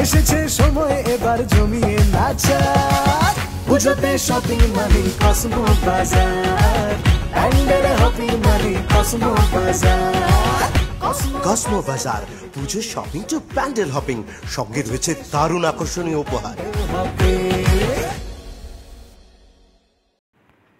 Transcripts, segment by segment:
এসেছে সময় এবার জমিয়ে নাচা, পুজোতে শপিং মানি কসমো বাজার, প্যান্ডেল হপিং মানি কসমো বাজার। কসমো বাজার, পুজোর শপিং টু প্যান্ডেল হপিং, সঙ্গে রয়েছে দারুণ আকর্ষণীয় উপহার।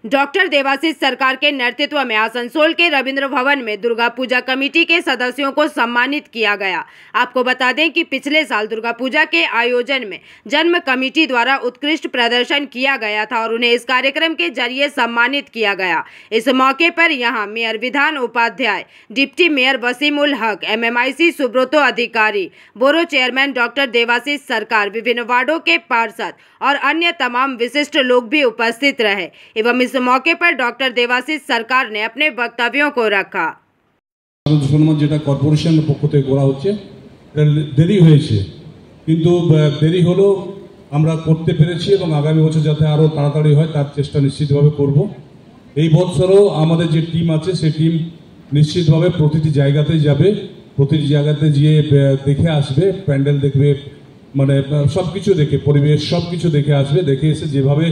डॉक्टर देवाशीष सरकार के नेतृत्व में आसनसोल के रविंद्र भवन में दुर्गा पूजा कमेटी के सदस्यों को सम्मानित किया गया। आपको बता दें कि पिछले साल दुर्गा पूजा के आयोजन में जन्म कमेटी द्वारा उत्कृष्ट प्रदर्शन किया गया था और उन्हें इस कार्यक्रम के जरिए सम्मानित किया गया। इस मौके पर यहां मेयर विधान Upadhyay, deputy mayor Wasim ul Haq, MMIC Subroto अधिकारी, बोरो चेयरमैन डॉक्टर देवाशीष सरकार, विभिन्न वार्डों के पार्षद और अन्य तमाम विशिष्ट लोग भी उपस्थित रहे एवं इस मौके पर डॉक्टर देवाशीष सरकार ने अपने वक्तव्यों को रखा। যেটা কর্পোরেশনের পক্ষ থেকে করা হচ্ছে, দেরি হয়েছে কিন্তু দেরি হলেও আমরা করতে পেরেছি এবং আগামী বছর যাতে আরও তাড়াতাড়ি হয় তার চেষ্টা নিশ্চিতভাবে করব। এই বছরও আমাদের যে টিম আছে সেই টিম নিশ্চিতভাবে প্রতিটি জায়গাতে যাবে, প্রতিটি জায়গাতে গিয়ে দেখে আসবে, প্যান্ডেল দেখবে, মানে সব কিছু দেখে, পরিবেশ সব কিছু দেখে আসবে, দেখে এসে যেভাবে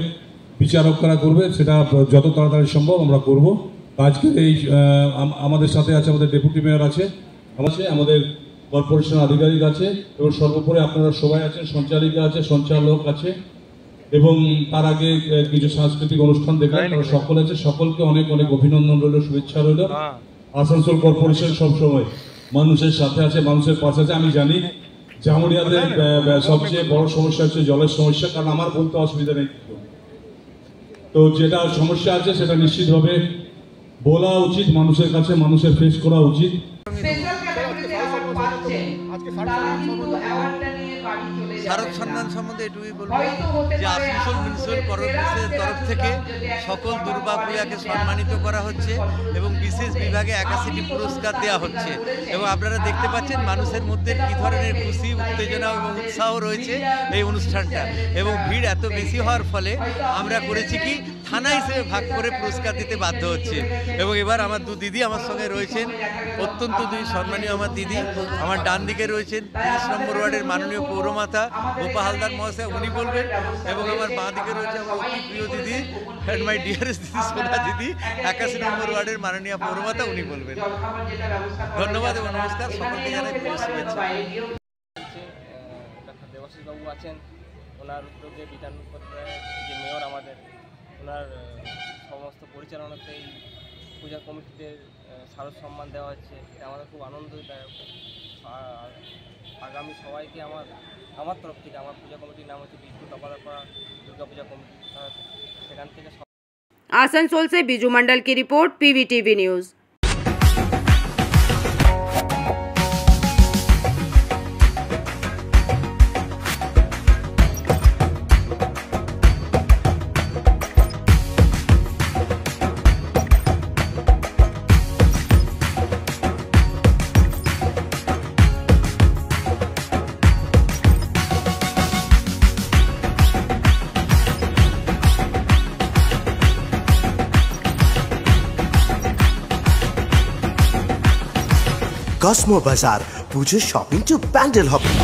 বিচারকরা করবে সেটা যত তাড়াতাড়ি সম্ভব আমরা করব। আজকের এই আমাদের সাথে আছে আমাদের ডেপুটি মেয়র আছে, আমাদের কর্পোরেশন আধিকারিক আছে এবং সর্বোপরি আপনারা সবাই আছেন, সঞ্চালিকা আছে, সঞ্চালক আছে এবং তার আগে কিছু সাংস্কৃতিক অনুষ্ঠান দেখলেন, তারা সকল আছে। সকলকে অনেক অনেক অভিনন্দন রইল, শুভেচ্ছা রইল। আসানসোল কর্পোরেশন সবসময় মানুষের সাথে আছে, মানুষের পাশে আছে। আমি জানি জামুরিয়াদের সবচেয়ে বড় সমস্যা হচ্ছে জলের সমস্যা, কারণ আমার বলতে অসুবিধা নেই, তো যেটা সমস্যা আছে সেটা নিশ্চিতভাবে বলা উচিত মানুষের কাছে, মানুষের ফেস করা উচিত। শারদ সম্মান সম্বন্ধে এটুকুই বলবো যে আসানসোল মিউনিসিপ্যাল কর্পোরেশনের তরফ থেকে সকল দুর্গা পূজাকে সম্মানিত করা হচ্ছে এবং বিশেষ বিভাগে 81টি পুরস্কার দেওয়া হচ্ছে এবং আপনারা দেখতে পাচ্ছেন মানুষের মধ্যে কী ধরনের খুশি, উত্তেজনা এবং উৎসাহ রয়েছে এই অনুষ্ঠানটা। এবং ভিড় এত বেশি হওয়ার ফলে আমরা করেছি কি থানা হিসেবে ভাগ করে পুরস্কার দিতে বাধ্য হচ্ছে। এবং এবার আমার দু দিদি আমার সঙ্গে রয়েছেন, অত্যন্ত দুই সম্মানীয় আমার দিদি। আমার ডান দিকে রয়েছেন 30 নম্বর ওয়ার্ডের মাননীয় পৌরমাতা গোপা হালদার মহাশয়, উনি বলবেন, এবং আমার বাঁ দিকে রয়েছে আমার অতি প্রিয় দিদি অ্যান্ড মাই ডিয়ারেস্ট দিদি সোনা দিদি 81 নম্বর ওয়ার্ডের মাননীয় পৌরমাতা, উনি বলবেন। ধন্যবাদ এবং নমস্কার, সকলকে জানাই প্রিয় শুভেচ্ছা। ডক্টর দেবাশিস বাবু আছেন, ওনার উদ্যোগে বিধান যে মেয়র আমাদের, ওনার সমস্ত পরিচালনাতে এই পূজা কমিটিদের শারদ সম্মান দেওয়া হচ্ছে, আমাদের খুব আনন্দদায়ক। আগামী সবাইকে আমার তরফ থেকে, আমার পূজা কমিটির নাম হচ্ছে বিষ্ণু টপালাপাড়া দুর্গা পূজা কমিটি, সেখান থেকে। आसनसोल से बिजू मंडल की रिपोर्ट, PVTV न्यूज। কসমো বাজার, পুজোর শপিং টু প্যান্ডেল হপিং।